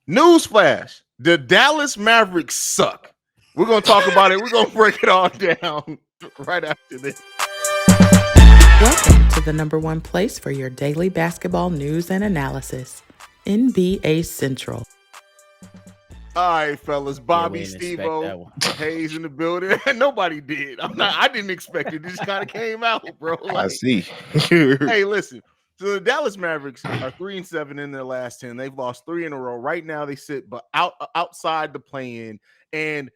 Newsflash: the Dallas Mavericks suck. We're gonna talk about it. We're gonna break it all down right after this. Welcome to the number one place for your daily basketball news and analysis, NBA Central. All right, fellas. Yeah, we Bobby, didn't expect Stevo, that one. Haize in the building. Nobody did. I didn't expect it. It just kind of came out, bro. I see. Hey, listen. So the Dallas Mavericks are 3-7 in their last 10. They've lost 3 in a row. Right now, they sit but outside the play-in. And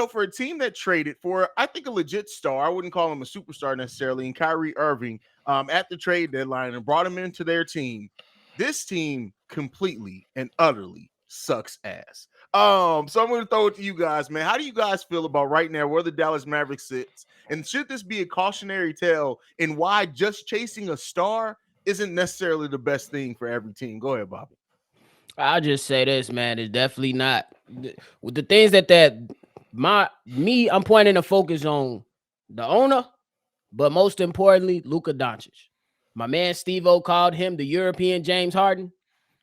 for a team that traded for, I think, a legit star, I wouldn't call him a superstar necessarily, and Kyrie Irving at the trade deadline and brought him into their team. This team completely and utterly sucks ass. So I'm going to throw it to you guys, man. How do you guys feel about right now where the Dallas Mavericks sits? And should this be a cautionary tale in why just chasing a star isn't necessarily the best thing for every team? Go ahead, Bobby. I'll just say this, man. It's definitely not. With the things I'm pointing the focus on the owner, but most importantly, Luka Doncic. My man Stevo called him the European James Harden,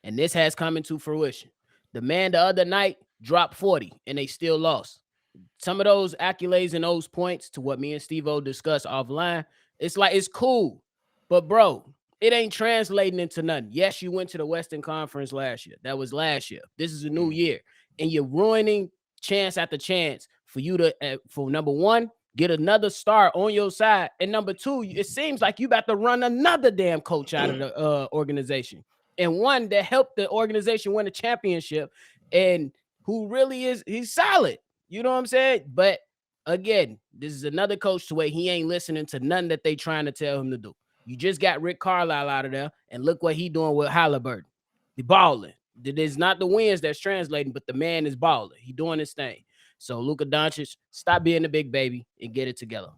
and this has come into fruition. The man the other night dropped 40, and they still lost. Some of those accolades and those points to what me and Stevo discussed offline, it's cool, but bro, it ain't translating into nothing. Yes, you went to the Western Conference last year. That was last year. This is a new year, and you're ruining chance after chance for you to, for number one, get another star on your side, and number two, it seems like you about to run another damn coach out of the organization, and one that helped the organization win a championship, and who really he's solid. You know what I'm saying? But again, this is another coach to where he ain't listening to nothing that they trying to tell him to do. You just got Rick Carlisle out of there, and look what he doing with Halliburton. He balling. It is not the wins that's translating, but the man is balling. He doing his thing. So Luka Doncic, stop being the big baby and get it together.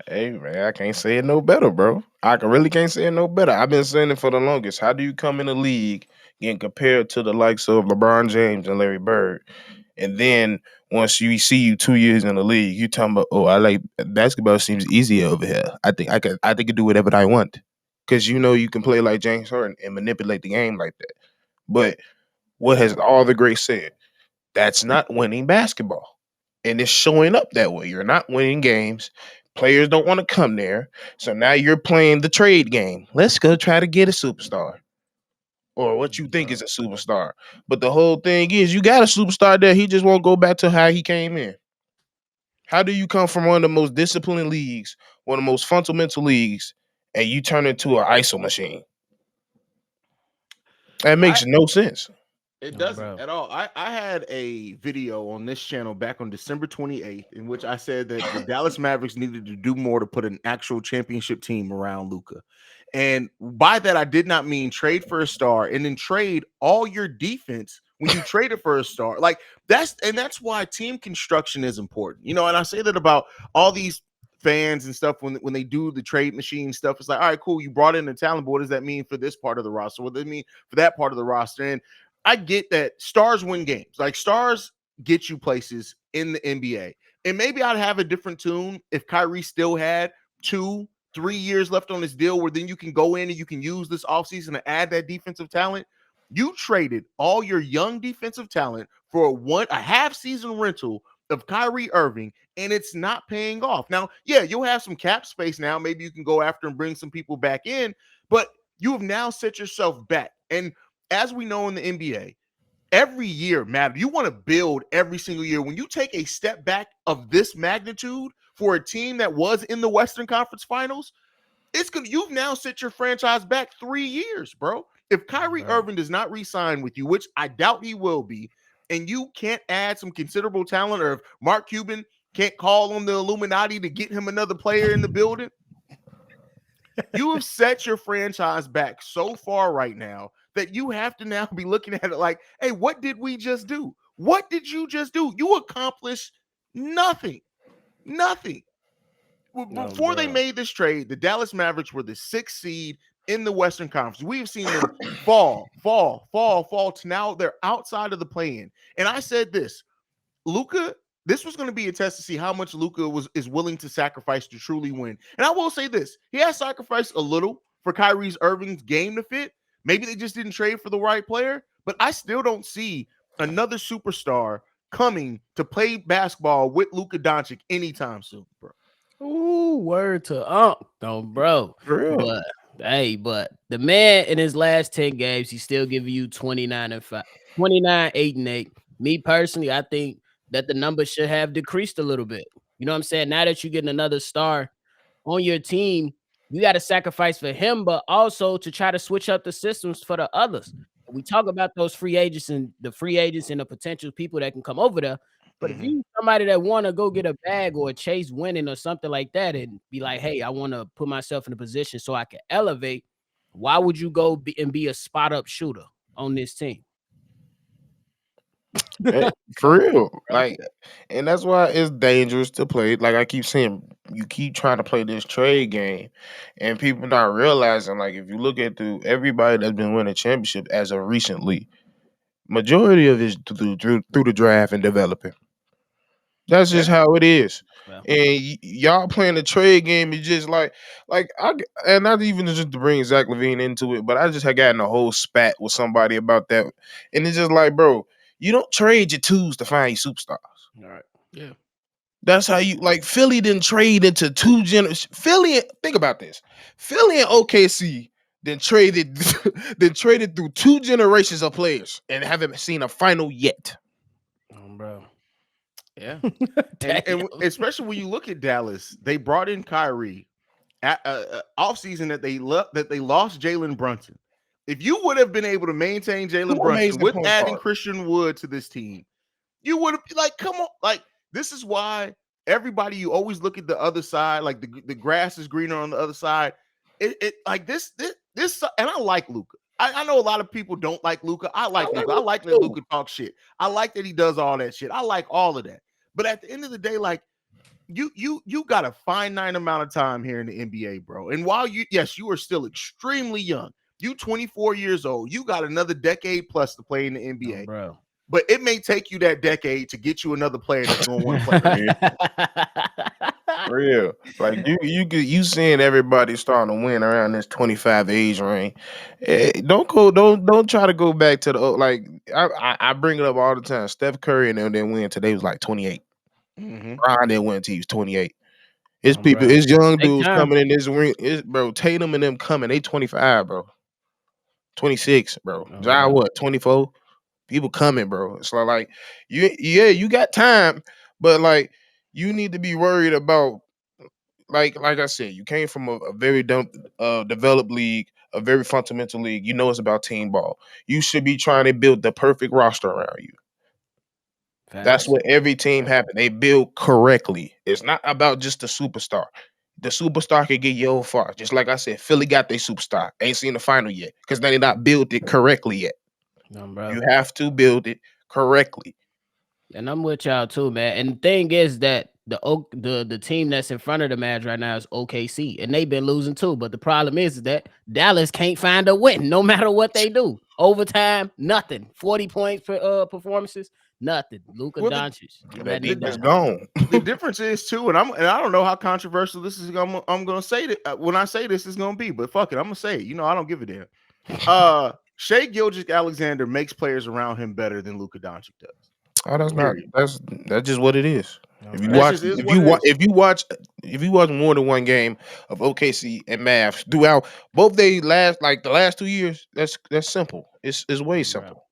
Hey, man, I can't say it no better, bro. Really can't say it no better. I've been saying it for the longest. How do you come in the league getting compared to the likes of LeBron James and Larry Bird? And then once you see you 2 years in the league, you talking about, oh, I like basketball seems easier over here. I think I do whatever I want. Cause you can play like James Harden and manipulate the game like that. But what has all the greats said? That's not winning basketball. And it's showing up that way. You're not winning games. Players don't want to come there. So now you're playing the trade game. Let's go try to get a superstar. Or what you think is a superstar. But the whole thing is you got a superstar there. He just won't go back to how he came in. How do you come from one of the most disciplined leagues, one of the most fundamental leagues, and you turn into an ISO machine? That makes no sense. It doesn't at all. I had a video on this channel back on December 28th in which I said that the Dallas Mavericks needed to do more to put an actual championship team around Luka. And by that, I did not mean trade for a star and then trade all your defense when you traded for a star. Like that's why team construction is important. And I say that about all these fans and stuff when they do the trade machine stuff. It's like, all right, cool. You brought in the talent, but what does that mean for this part of the roster? What does it mean for that part of the roster? And I get that stars win games. Like stars get you places in the NBA. And maybe I'd have a different tune if Kyrie still had 2-3 years left on his deal where then you can go in and you can use this offseason to add that defensive talent. You traded all your young defensive talent for a half season rental of Kyrie Irving, and it's not paying off. Now, yeah, you'll have some cap space now. Maybe you can go after and bring some people back in, but you have now set yourself back. And as we know in the NBA, every year matters. You want to build every single year. When you take a step back of this magnitude for a team that was in the Western Conference Finals, you've now set your franchise back 3 years, bro. If Kyrie Irving does not re-sign with you, which I doubt he will be, and you can't add some considerable talent, or if Mark Cuban can't call on the Illuminati to get him another player in the building, you have set your franchise back so far right now that you have to now be looking at it like, hey, what did we just do? What did you just do? You accomplished nothing. Nothing. Before they made this trade, the Dallas Mavericks were the 6th seed in the Western Conference. We've seen them fall to now they're outside of the play-in. And I said this, Luka, this was going to be a test to see how much Luka is willing to sacrifice to truly win. And I will say this, he has sacrificed a little for Kyrie Irving's game to fit. Maybe they just didn't trade for the right player, but I still don't see another superstar coming to play basketball with Luka Doncic anytime soon, bro. Ooh, word to though, bro. For real. But hey, but the man in his last 10 games, he's still giving you 29-5, 29, 8-8. Me personally, I think that the numbers should have decreased a little bit. You know what I'm saying? Now that you're getting another star on your team, you got to sacrifice for him, but also to try to switch up the systems for the others. We talk about those free agents and the potential people that can come over there. But if you somebody that want to go get a bag or chase winning or something like that and be like, hey, I want to put myself in a position so I can elevate, why would you go be a spot up shooter on this team? For real. Like, and that's why it's dangerous to play. Like I keep saying, you keep trying to play this trade game, and people not realizing, like, if you look at everybody that's been winning championship as of recently, majority of it is through the draft and developing. That's just how it is. Yeah. And y'all playing the trade game is just and not even just to bring Zach LaVine into it, but I just had gotten a whole spat with somebody about that. And it's just like, bro, you don't trade your twos to find your superstars. All right. Yeah. That's how you like Philly didn't trade into two generations. Think about this. Philly and OKC then traded through two generations of players and haven't seen a final yet. Bro. Yeah. and especially when you look at Dallas, they brought in Kyrie at offseason that they lost Jalen Brunson. If you would have been able to maintain Jalen Brunson with adding Christian Wood to this team, you would have like, come on, like this is why everybody, you always look at the other side, like the grass is greener on the other side. It like this, and I like Luka. I know a lot of people don't like Luka. I like Luka. I like that Luka talk shit. I like that he does all that shit. I like all of that. But at the end of the day, like you got a finite amount of time here in the NBA, bro. And while you are still extremely young. You 24 years old. You got another decade plus to play in the NBA, bro. But it may take you that decade to get you another player that's gonna want to play. Real, like you seeing everybody starting to win around this 25 age range. Don't try to go back to the like. I bring it up all the time. Steph Curry and them didn't win today was like 28. Brian didn't win until he was 28. It's people, it's young dudes coming in this ring. Bro, Tatum and them coming. They 25, bro. 26, bro. John, what? 24. People coming, bro. It's like you got time, but like you need to be worried about like I said, you came from a very developed league, a very fundamental league. You know it's about team ball. You should be trying to build the perfect roster around you. That's what every team happens. They build correctly. It's not about just the superstar. The superstar can get you far. Just like I said, Philly got their superstar. Ain't seen the final yet because they not built it correctly yet. No, bro. You have to build it correctly. And I'm with y'all too, man. And the thing is that the team that's in front of the Mavs right now is OKC, and they've been losing too. But the problem is that Dallas can't find a win, no matter what they do. Overtime, nothing. 40 points for performances, nothing. Luka Doncic, it's gone. The difference is too, and I don't know how controversial this is. I'm gonna say that when I say this is gonna be, but fuck it, I'm gonna say it. You know, I don't give a damn. Shai Gilgeous-Alexander makes players around him better than Luka Doncic does. Oh, that's just what it is. If you watch more than one game of OKC and Mavs throughout both they the last 2 years, that's simple. It's way simple.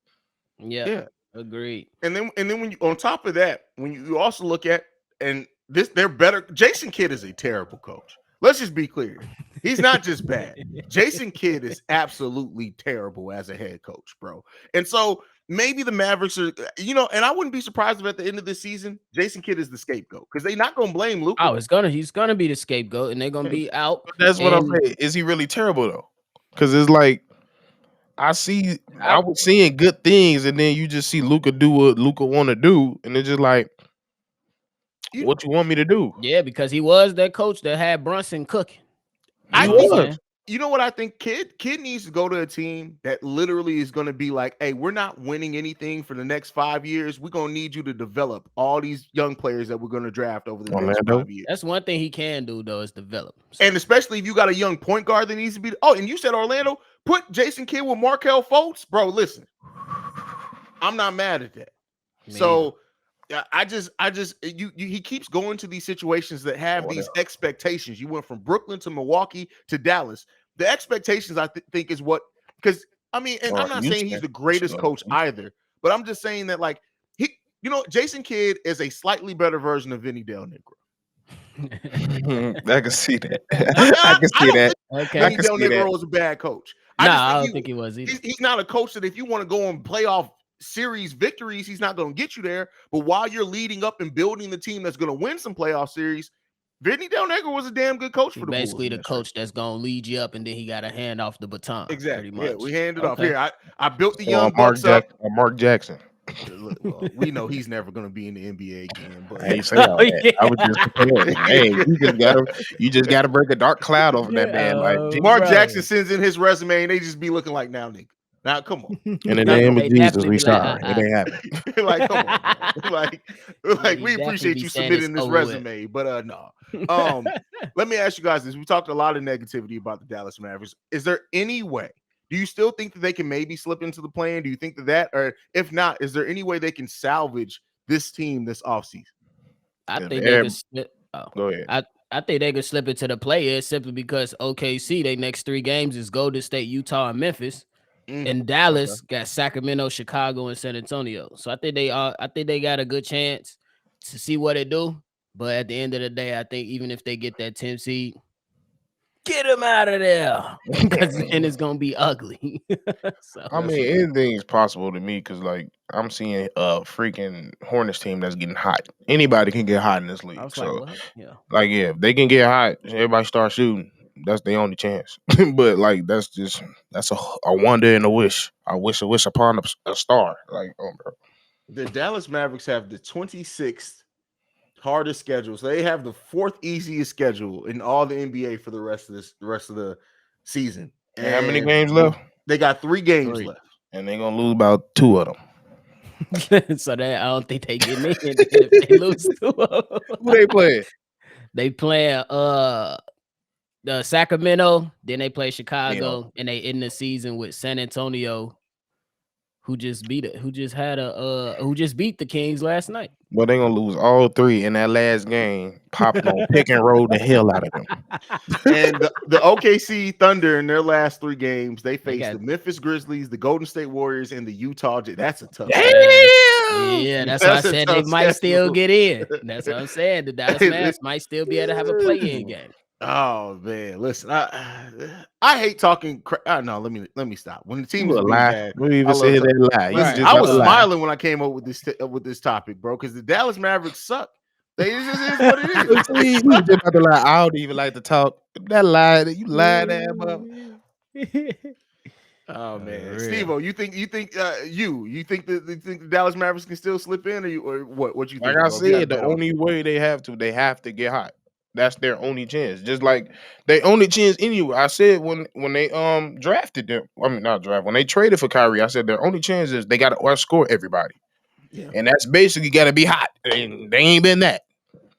Yeah, agreed. And then when you on top of that, when you also look at they're better. Jason Kidd is a terrible coach. Let's just be clear. He's not just bad. Jason Kidd is absolutely terrible as a head coach, bro. And so maybe the Mavericks are, and I wouldn't be surprised if at the end of this season, Jason Kidd is the scapegoat because they're not going to blame Luka. Oh, he's gonna be the scapegoat, and they're gonna be out. But that's what I'm saying. Is he really terrible though? Because it's like I was seeing good things, and then you just see Luka do what Luka want to do, and it's just like, what you want me to do? Yeah, because he was that coach that had Brunson cooking. You know what I think? Kid needs to go to a team that literally is going to be like, hey, we're not winning anything for the next 5 years. We're going to need you to develop all these young players that we're going to draft over the next 5 years. That's one thing he can do, though, is develop. And especially if you got a young point guard that needs to be. Oh, and you said Orlando, put Jason Kidd with Markelle Fultz. Bro, listen. I'm not mad at that. Me So he keeps going to these situations that have these expectations. You went from Brooklyn to Milwaukee to Dallas. The expectations, I think, is what, because I mean, and I'm not saying he's the greatest coach either, but I'm just saying that, like, Jason Kidd is a slightly better version of Vinny Del Negro. I can see that. I can see that. Okay. Vinny Del Negro was a bad coach. I don't think he was either. He's not a coach that if you want to go on playoff series victories, he's not going to get you there. But while you're leading up and building the team that's going to win some playoff series, Vinny Del Negro was a damn good coach for the Bulls. Basically, the coach that's going to lead you up, and then he got to hand off the baton. Exactly. Pretty much. Yeah, we handed off. Here, I built the young Bucks up. Mark Jackson. Well, we know he's never going to be in the NBA again. But I ain't saying all that. Yeah. I was just comparing. Hey, you just got to break a dark cloud over that man. Like Mark Jackson sends in his resume, and they just be looking like, now, nigga. Now, come on. In the name of Jesus, we sorry. It ain't happening. Like, come on. like we appreciate you submitting this resume, but no. Let me ask you guys this. We talked a lot of negativity about the Dallas Mavericks. Is there any way? Do you still think that they can maybe slip into the play-in? Do you think that, or if not, is there any way they can salvage this team this offseason? I think they can slip. Go ahead. I think they could slip into the play-in simply because OKC, their next 3 games is Golden State, Utah, and Memphis. And Dallas got Sacramento, Chicago, and San Antonio. So I think they got a good chance to see what they do. But at the end of the day, I think even if they get that 10 seed, get them out of there, because then it's gonna be ugly. So, I mean, anything is possible to me because, like, I'm seeing a freaking Hornets team that's getting hot. Anybody can get hot in this league. So, if they can get hot, everybody start shooting. That's the only chance. But like, that's a wonder and a wish. I wish upon a star. Like, bro. The Dallas Mavericks have the 26th hardest schedule. So they have the 4th easiest schedule in all the NBA for the rest of the season. And how many games left? They got 3 games left. And they're gonna lose about 2 of them. So I don't think they get in if they lose 2 of them. Who they playing? They playing the Sacramento, then they play Chicago, and they end the season with San Antonio, who just beat the Kings last night. Well, they're gonna lose all 3 in that last game. Popping on pick and roll the hell out of them. And the OKC Thunder in their last 3 games, they faced the Memphis Grizzlies, the Golden State Warriors, and the Utah Jazz. That's a tough. Yeah, that's why I said they might still get in. That's what I'm saying. The Dallas Mavericks might still be able to have a play-in game. Oh man, listen, I hate talking. No, let me stop. When the team is bad, we even say that lie. Right. I was smiling when I came up with this topic, bro, because the Dallas Mavericks suck. It just is what it is. You just about to lie. I don't even like to talk. That lie that you lied at, bro. Oh man, Stevo, you think the Dallas Mavericks can still slip in, or what you think? Like I said, the only way they have to get hot. That's their only chance. Just like they only chance anyway. I said when they drafted them. I mean, not draft. When they traded for Kyrie, I said their only chance is they got to outscore everybody. Yeah. And that's basically got to be hot. And they ain't been that.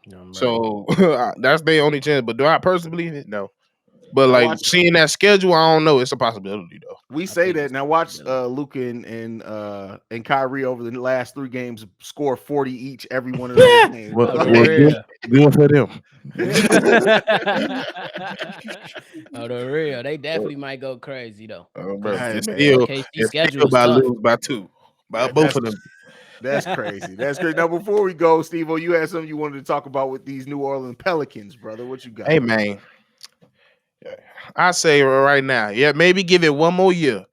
No, so that's their only chance. But do I personally believe it? No. But like seeing that schedule, I don't know. It's a possibility though. We say that now. Watch Luka and Kyrie over the last 3 games score 40 each every one of those games. Good for them. Oh, the real. They definitely might go crazy though. Oh, bro. It's still by lose by 2. By both of them. That's crazy. That's great. Now, before we go, Stevo, you had something you wanted to talk about with these New Orleans Pelicans, brother. What you got? Hey, man. I say right now, maybe give it 1 more year.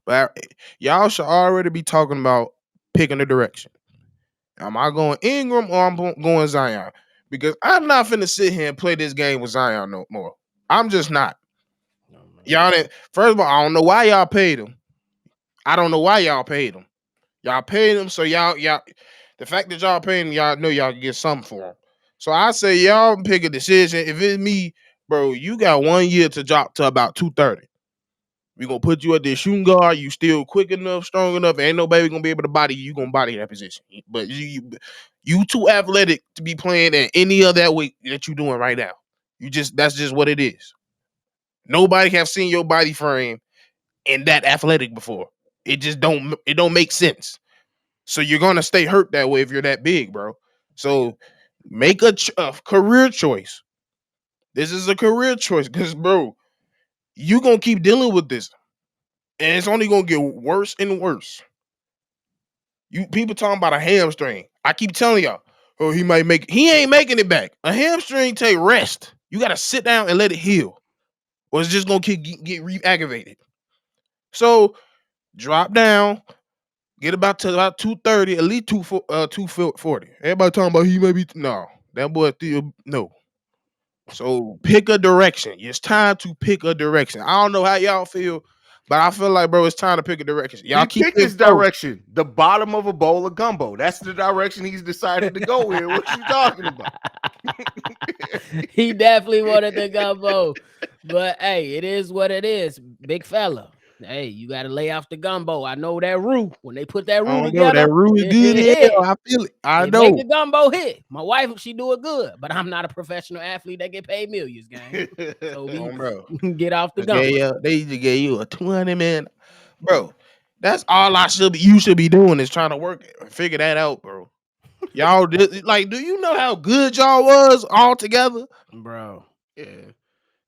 But y'all should already be talking about picking a direction. Am I going Ingram or I'm going Zion? Because I'm not finna sit here and play this game with Zion no more. I'm just not. Y'all, first of all, I don't know why y'all paid him. I don't know why y'all paid him. Y'all paid him, so y'all. The fact that y'all paid him, y'all know y'all can get something for him. So I say y'all pick a decision. If it's me, bro, you got 1 year to drop to about 230. We're going to put you at the shooting guard. You still quick enough, strong enough. Ain't nobody going to be able to body you. You going to body that position. But you too athletic to be playing at any of that weight that you doing right now. That's just what it is. Nobody have seen your body frame and that athletic before. It just don't make sense. So you're gonna stay hurt that way if you're that big, bro. So make a career choice. This is a career choice because, bro, you gonna keep dealing with this, and it's only gonna get worse and worse. You people talking about a hamstring. I keep telling y'all, oh, he ain't making it back. A hamstring take rest. You gotta sit down and let it heal, or it's just gonna get re-aggravated. So drop down, get about 230, at least 240. Everybody talking about he may be no. That boy still no. So pick a direction. It's time to pick a direction. I don't know how y'all feel, but I feel like, bro, it's time to pick a direction. Y'all he keep picked his direction. The bottom of a bowl of gumbo. That's the direction he's decided to go in. What you talking about? He definitely wanted the gumbo. But hey, it is what it is. Big fella. Hey, you got to lay off the gumbo. I know that roux. When they put that roux together, that roux is good. Yeah, I feel it. I know. Make the gumbo hit. My wife, she do it good, but I'm not a professional athlete that get paid millions, gang. So we get off the gumbo. They just gave you a 20-minute, bro. That's all you should be doing is trying to work it. Figure that out, bro. Y'all did like, do you know how good y'all was all together, bro? Yeah.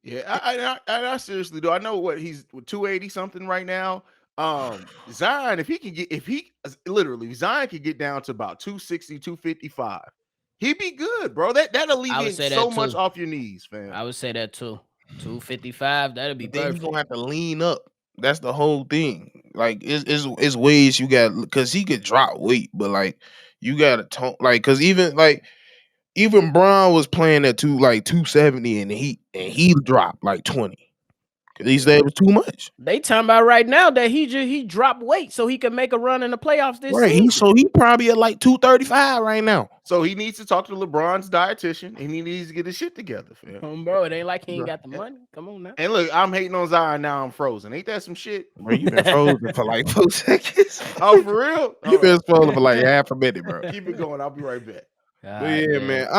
I seriously do. I know what he's 280 something right now. Zion, Zion could get down to about 260, 255. He'd be good, bro. That alleviates so much off your knees, fam. I would say that too. 255, that'd be perfect. Then you gonna have to lean up. That's the whole thing. Like it's ways you got, because he could drop weight, but like you gotta talk, like, because even Braun was playing at 270 and he dropped like 20. Cause he said it was too much. They talking about right now that he dropped weight so he can make a run in the playoffs this season. So he probably at like 235 right now. So he needs to talk to LeBron's dietitian and he needs to get his shit together, fam. Bro, it ain't like he ain't got the money. Come on now. And look, I'm hating on Zion now. I'm frozen. Ain't that some shit? Bro, you been frozen for like 4 seconds. Oh, for real? You been frozen for like half a minute, bro. Keep it going. I'll be right back. But yeah, man.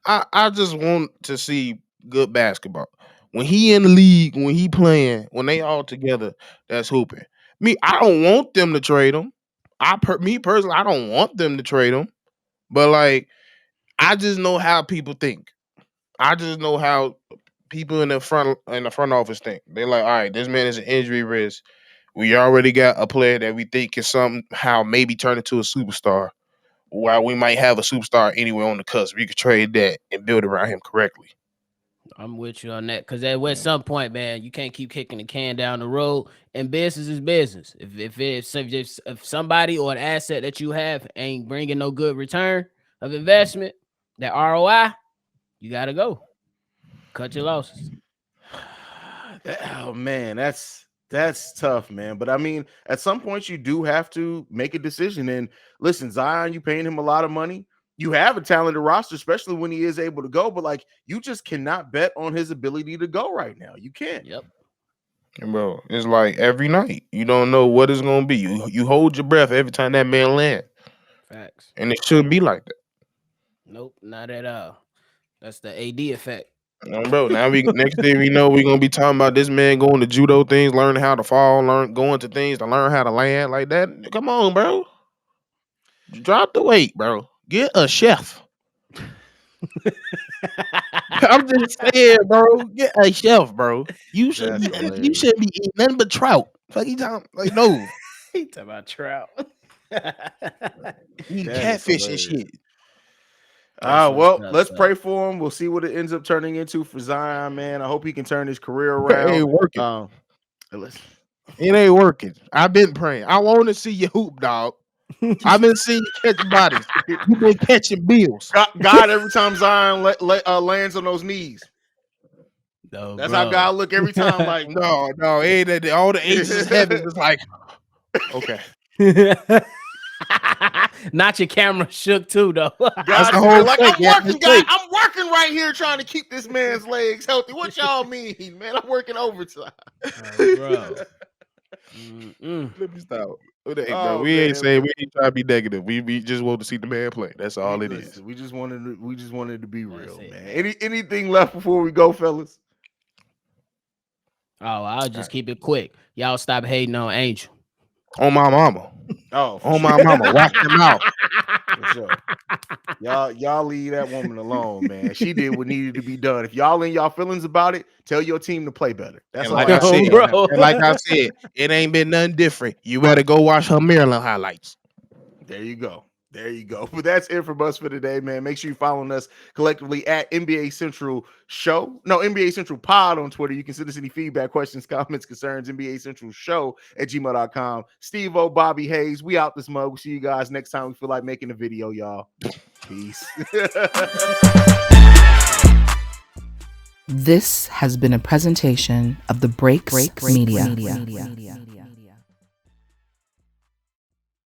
I just want to see good basketball. When he in the league, when he playing, when they all together, that's hooping. I don't want them to trade him. Me personally, I don't want them to trade him. But like, I just know how people think. I just know how people in the front office think. They're like, all right, this man is an injury risk. We already got a player that we think can somehow maybe turn into a superstar. While we might have a superstar anywhere on the cusp, we could trade that and build around him correctly. I'm with you on that, because at some point, man, you can't keep kicking the can down the road. And business is business. If somebody or an asset that you have ain't bringing no good return of investment, that ROI, you gotta go. Cut your losses. Oh man, that's tough, man. But I mean, at some point you do have to make a decision. And listen, Zion, you paying him a lot of money. You have a talented roster, especially when he is able to go. But like, you just cannot bet on his ability to go right now. You can't. Yep. Bro, it's like every night you don't know what it's gonna be. You hold your breath every time that man land. Facts. And it shouldn't be like that. Nope, not at all. That's the AD effect. Bro, now next thing we know, we're gonna be talking about this man going to judo things, learning how to fall, going to things to learn how to land like that. Come on, bro. Drop the weight, bro. Get a chef. I'm just saying, bro. Get a chef, bro. You should be eating nothing but trout. Fuck you talking like no. He talking about trout. Eat catfish and shit. Well, let's pray for him. We'll see what it ends up turning into for Zion, man. I hope he can turn his career around. It ain't working. Listen. It ain't working. I've been praying. I want to see you hoop, dog. I've been seeing you catch bodies. You've been catching bills. God, every time Zion lands on those knees. No, that's how God look every time. Like, no, ain't that all the aces heaven is like, okay. Not your camera shook too, though. That's the whole like, I'm working, guys. I'm working right here trying to keep this man's legs healthy. What y'all mean, man? I'm working overtime, bro. Let me stop. Hey, bro, we ain't trying to be negative. We just want to see the man play. That's all it is. We just wanted to be real, man. Anything left before we go, fellas? Oh, I'll just keep it quick. Y'all stop hating on Angel. On my mama. Oh, On my mama. Watch your mouth. For sure. Y'all leave that woman alone, man. She did what needed to be done. If y'all in y'all feelings about it, tell your team to play better. That's And all like I I say. said, bro. and like I said, it ain't been nothing different. You better go watch her Maryland highlights. There you go. There you go. But that's it from us for today, man. Make sure you're following us collectively at NBA Central Show. No, NBA Central Pod on Twitter. You can send us any feedback, questions, comments, concerns, NBA Central Show at gmail.com. Stevo, Bobby, Haize, we out this mug. We'll see you guys next time we feel like making a video, y'all. Peace. This has been a presentation of the Break Media.